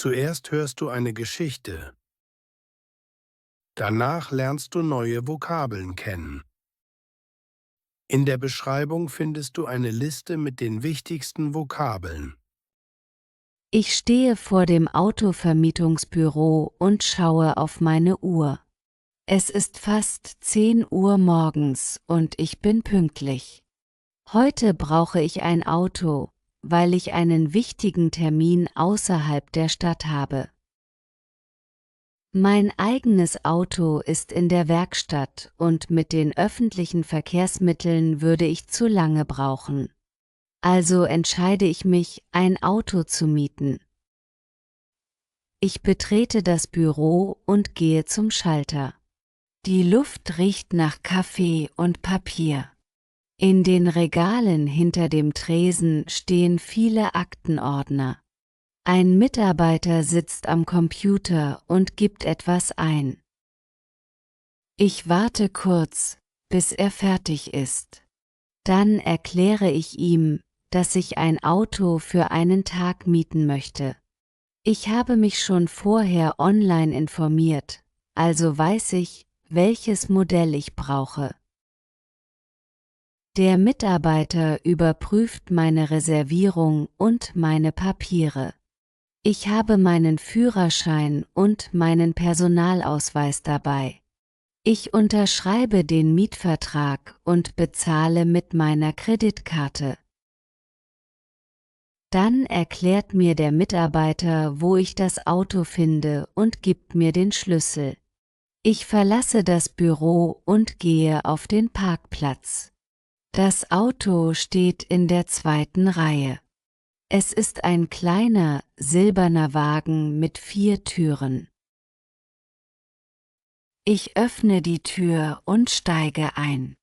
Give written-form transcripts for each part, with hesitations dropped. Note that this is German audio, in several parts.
Zuerst hörst du eine Geschichte. Danach lernst du neue Vokabeln kennen. In der Beschreibung findest du eine Liste mit den wichtigsten Vokabeln. Ich stehe vor dem Autovermietungsbüro und schaue auf meine Uhr. Es ist fast 10 Uhr morgens und ich bin pünktlich. Heute brauche ich ein Auto, weil ich einen wichtigen Termin außerhalb der Stadt habe. Mein eigenes Auto ist in der Werkstatt und mit den öffentlichen Verkehrsmitteln würde ich zu lange brauchen. Also entscheide ich mich, ein Auto zu mieten. Ich betrete das Büro und gehe zum Schalter. Die Luft riecht nach Kaffee und Papier. In den Regalen hinter dem Tresen stehen viele Aktenordner. Ein Mitarbeiter sitzt am Computer und gibt etwas ein. Ich warte kurz, bis er fertig ist. Dann erkläre ich ihm, dass ich ein Auto für einen Tag mieten möchte. Ich habe mich schon vorher online informiert, also weiß ich, welches Modell ich brauche. Der Mitarbeiter überprüft meine Reservierung und meine Papiere. Ich habe meinen Führerschein und meinen Personalausweis dabei. Ich unterschreibe den Mietvertrag und bezahle mit meiner Kreditkarte. Dann erklärt mir der Mitarbeiter, wo ich das Auto finde und gibt mir den Schlüssel. Ich verlasse das Büro und gehe auf den Parkplatz. Das Auto steht in der zweiten Reihe. Es ist ein kleiner, silberner Wagen mit 4 Türen. Ich öffne die Tür und steige ein.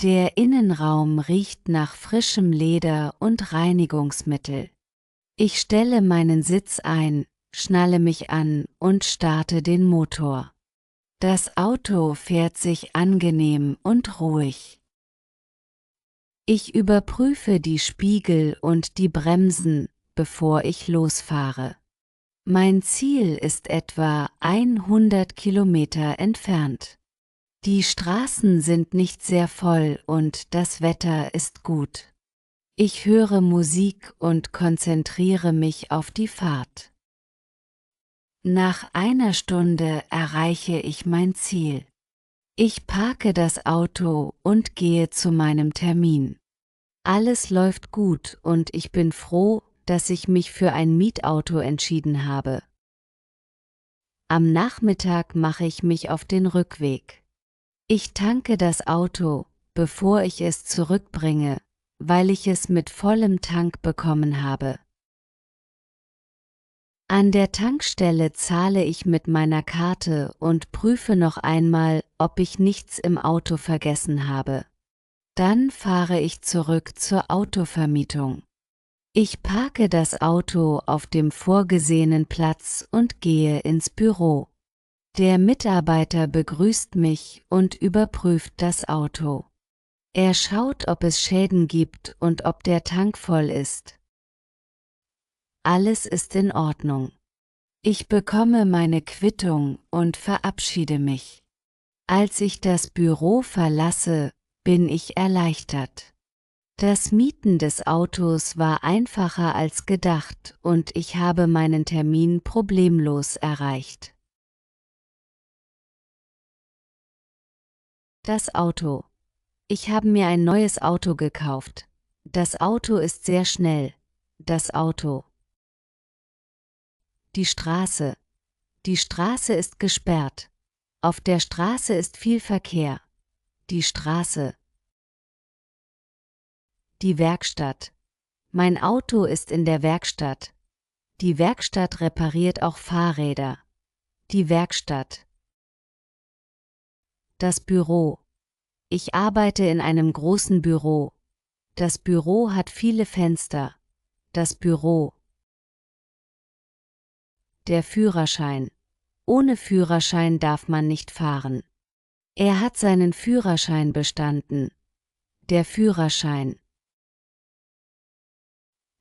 Der Innenraum riecht nach frischem Leder und Reinigungsmittel. Ich stelle meinen Sitz ein, schnalle mich an und starte den Motor. Das Auto fährt sich angenehm und ruhig. Ich überprüfe die Spiegel und die Bremsen, bevor ich losfahre. Mein Ziel ist etwa 100 Kilometer entfernt. Die Straßen sind nicht sehr voll und das Wetter ist gut. Ich höre Musik und konzentriere mich auf die Fahrt. Nach einer Stunde erreiche ich mein Ziel. Ich parke das Auto und gehe zu meinem Termin. Alles läuft gut und ich bin froh, dass ich mich für ein Mietauto entschieden habe. Am Nachmittag mache ich mich auf den Rückweg. Ich tanke das Auto, bevor ich es zurückbringe, weil ich es mit vollem Tank bekommen habe. An der Tankstelle zahle ich mit meiner Karte und prüfe noch einmal, ob ich nichts im Auto vergessen habe. Dann fahre ich zurück zur Autovermietung. Ich parke das Auto auf dem vorgesehenen Platz und gehe ins Büro. Der Mitarbeiter begrüßt mich und überprüft das Auto. Er schaut, ob es Schäden gibt und ob der Tank voll ist. Alles ist in Ordnung. Ich bekomme meine Quittung und verabschiede mich. Als ich das Büro verlasse, bin ich erleichtert. Das Mieten des Autos war einfacher als gedacht und ich habe meinen Termin problemlos erreicht. Das Auto. Ich habe mir ein neues Auto gekauft. Das Auto ist sehr schnell. Das Auto. Die Straße. Die Straße ist gesperrt. Auf der Straße ist viel Verkehr. Die Straße. Die Werkstatt. Mein Auto ist in der Werkstatt. Die Werkstatt repariert auch Fahrräder. Die Werkstatt. Das Büro. Ich arbeite in einem großen Büro. Das Büro hat viele Fenster. Das Büro. Der Führerschein. Ohne Führerschein darf man nicht fahren. Er hat seinen Führerschein bestanden. Der Führerschein.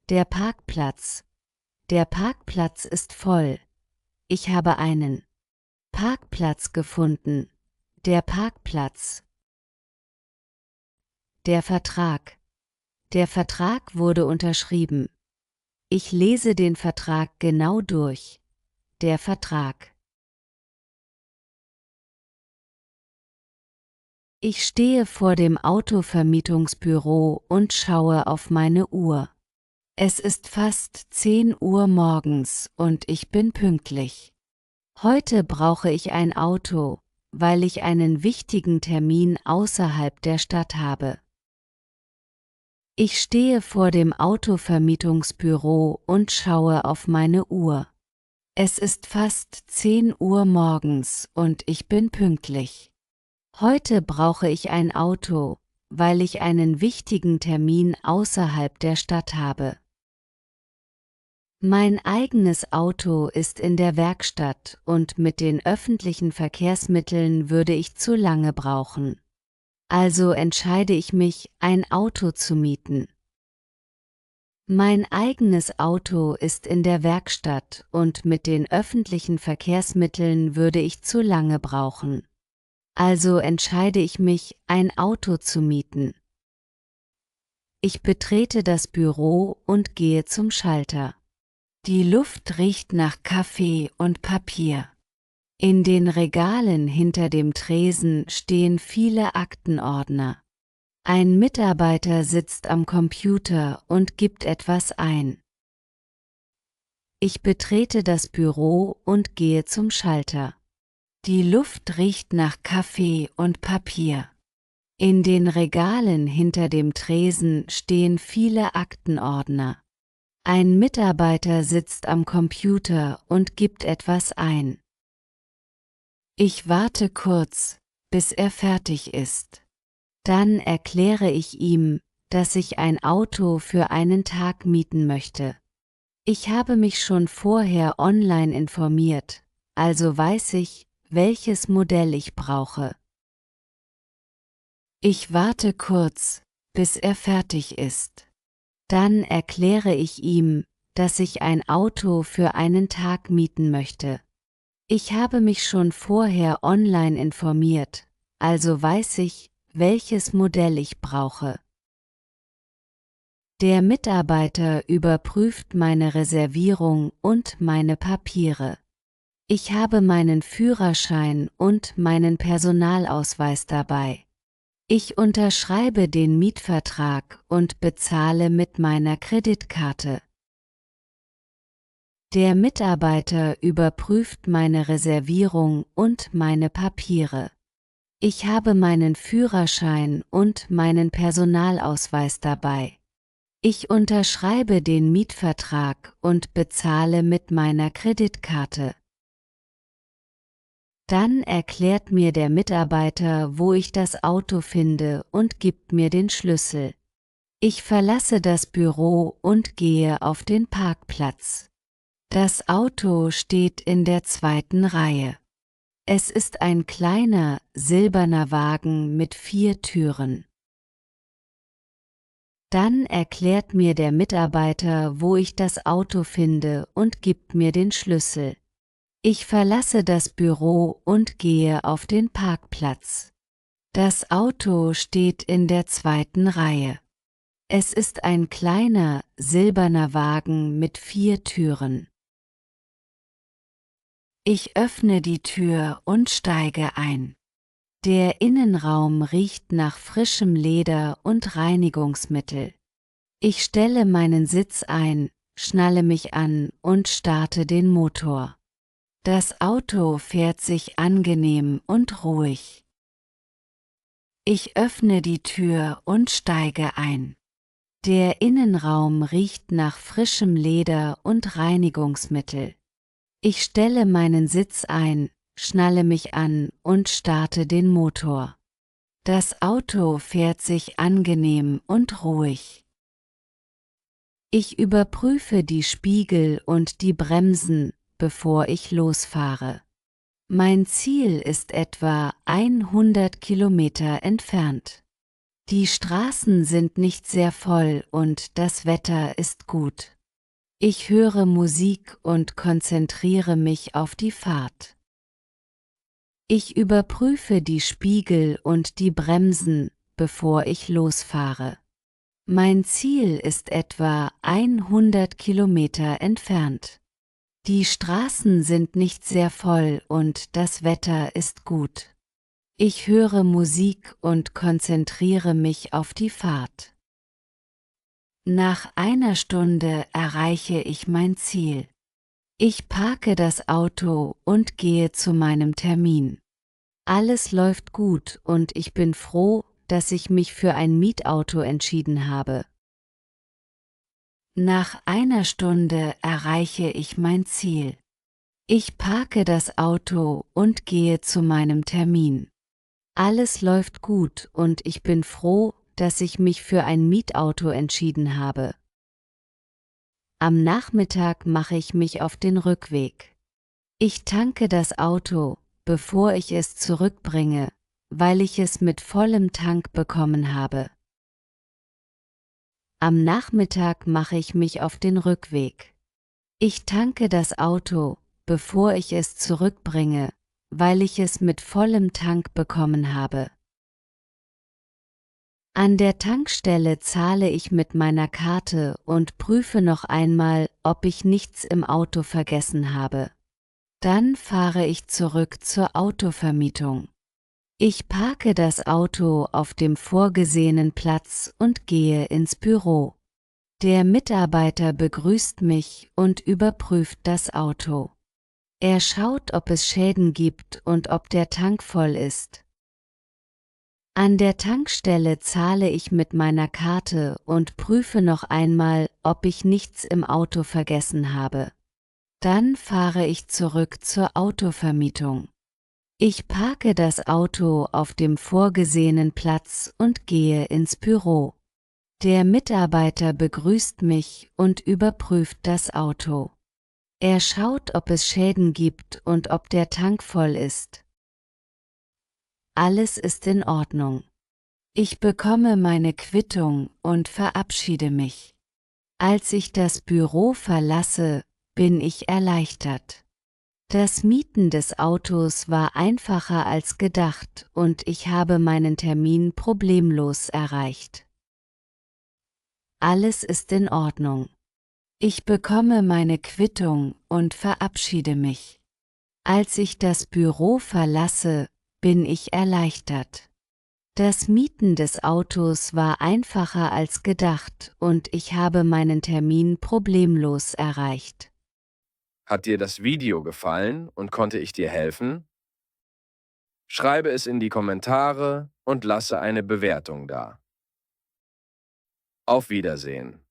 Der Parkplatz. Der Parkplatz ist voll. Ich habe einen Parkplatz gefunden. Der Parkplatz. Der Vertrag. Der Vertrag wurde unterschrieben. Ich lese den Vertrag genau durch. Der Vertrag. Ich stehe vor dem Autovermietungsbüro und schaue auf meine Uhr. Es ist fast 10 Uhr morgens und ich bin pünktlich. Heute brauche ich ein Auto, weil ich einen wichtigen Termin außerhalb der Stadt habe. Ich stehe vor dem Autovermietungsbüro und schaue auf meine Uhr. Es ist fast 10 Uhr morgens und ich bin pünktlich. Heute brauche ich ein Auto, weil ich einen wichtigen Termin außerhalb der Stadt habe. Mein eigenes Auto ist in der Werkstatt und mit den öffentlichen Verkehrsmitteln würde ich zu lange brauchen. Also entscheide ich mich, ein Auto zu mieten. Mein eigenes Auto ist in der Werkstatt und mit den öffentlichen Verkehrsmitteln würde ich zu lange brauchen. Also entscheide ich mich, ein Auto zu mieten. Ich betrete das Büro und gehe zum Schalter. Die Luft riecht nach Kaffee und Papier. In den Regalen hinter dem Tresen stehen viele Aktenordner. Ein Mitarbeiter sitzt am Computer und gibt etwas ein. Ich betrete das Büro und gehe zum Schalter. Die Luft riecht nach Kaffee und Papier. In den Regalen hinter dem Tresen stehen viele Aktenordner. Ein Mitarbeiter sitzt am Computer und gibt etwas ein. Ich warte kurz, bis er fertig ist. Dann erkläre ich ihm, dass ich ein Auto für einen Tag mieten möchte. Ich habe mich schon vorher online informiert, also weiß ich, welches Modell ich brauche. Ich warte kurz, bis er fertig ist. Dann erkläre ich ihm, dass ich ein Auto für einen Tag mieten möchte. Ich habe mich schon vorher online informiert, also weiß ich, welches Modell ich brauche. Der Mitarbeiter überprüft meine Reservierung und meine Papiere. Ich habe meinen Führerschein und meinen Personalausweis dabei. Ich unterschreibe den Mietvertrag und bezahle mit meiner Kreditkarte. Der Mitarbeiter überprüft meine Reservierung und meine Papiere. Ich habe meinen Führerschein und meinen Personalausweis dabei. Ich unterschreibe den Mietvertrag und bezahle mit meiner Kreditkarte. Dann erklärt mir der Mitarbeiter, wo ich das Auto finde und gibt mir den Schlüssel. Ich verlasse das Büro und gehe auf den Parkplatz. Das Auto steht in der zweiten Reihe. Es ist ein kleiner, silberner Wagen mit 4 Türen. Dann erklärt mir der Mitarbeiter, wo ich das Auto finde und gibt mir den Schlüssel. Ich verlasse das Büro und gehe auf den Parkplatz. Das Auto steht in der zweiten Reihe. Es ist ein kleiner, silberner Wagen mit 4 Türen. Ich öffne die Tür und steige ein. Der Innenraum riecht nach frischem Leder und Reinigungsmittel. Ich stelle meinen Sitz ein, schnalle mich an und starte den Motor. Das Auto fährt sich angenehm und ruhig. Ich öffne die Tür und steige ein. Der Innenraum riecht nach frischem Leder und Reinigungsmittel. Ich stelle meinen Sitz ein, schnalle mich an und starte den Motor. Das Auto fährt sich angenehm und ruhig. Ich überprüfe die Spiegel und die Bremsen, bevor ich losfahre. Mein Ziel ist etwa 100 Kilometer entfernt. Die Straßen sind nicht sehr voll und das Wetter ist gut. Ich höre Musik und konzentriere mich auf die Fahrt. Ich überprüfe die Spiegel und die Bremsen, bevor ich losfahre. Mein Ziel ist etwa 100 Kilometer entfernt. Die Straßen sind nicht sehr voll und das Wetter ist gut. Ich höre Musik und konzentriere mich auf die Fahrt. Nach einer Stunde erreiche ich mein Ziel. Ich parke das Auto und gehe zu meinem Termin. Alles läuft gut und ich bin froh, dass ich mich für ein Mietauto entschieden habe. Nach einer Stunde erreiche ich mein Ziel. Ich parke das Auto und gehe zu meinem Termin. Alles läuft gut und ich bin froh, dass ich mich für ein Mietauto entschieden habe. Am Nachmittag mache ich mich auf den Rückweg. Ich tanke das Auto, bevor ich es zurückbringe, weil ich es mit vollem Tank bekommen habe. Am Nachmittag mache ich mich auf den Rückweg. Ich tanke das Auto, bevor ich es zurückbringe, weil ich es mit vollem Tank bekommen habe. An der Tankstelle zahle ich mit meiner Karte und prüfe noch einmal, ob ich nichts im Auto vergessen habe. Dann fahre ich zurück zur Autovermietung. Ich parke das Auto auf dem vorgesehenen Platz und gehe ins Büro. Der Mitarbeiter begrüßt mich und überprüft das Auto. Er schaut, ob es Schäden gibt und ob der Tank voll ist. An der Tankstelle zahle ich mit meiner Karte und prüfe noch einmal, ob ich nichts im Auto vergessen habe. Dann fahre ich zurück zur Autovermietung. Ich parke das Auto auf dem vorgesehenen Platz und gehe ins Büro. Der Mitarbeiter begrüßt mich und überprüft das Auto. Er schaut, ob es Schäden gibt und ob der Tank voll ist. Alles ist in Ordnung. Ich bekomme meine Quittung und verabschiede mich. Als ich das Büro verlasse, bin ich erleichtert. Das Mieten des Autos war einfacher als gedacht und ich habe meinen Termin problemlos erreicht. Alles ist in Ordnung. Ich bekomme meine Quittung und verabschiede mich. Als ich das Büro verlasse, bin ich erleichtert. Das Mieten des Autos war einfacher als gedacht und ich habe meinen Termin problemlos erreicht. Hat dir das Video gefallen und konnte ich dir helfen? Schreibe es in die Kommentare und lasse eine Bewertung da. Auf Wiedersehen.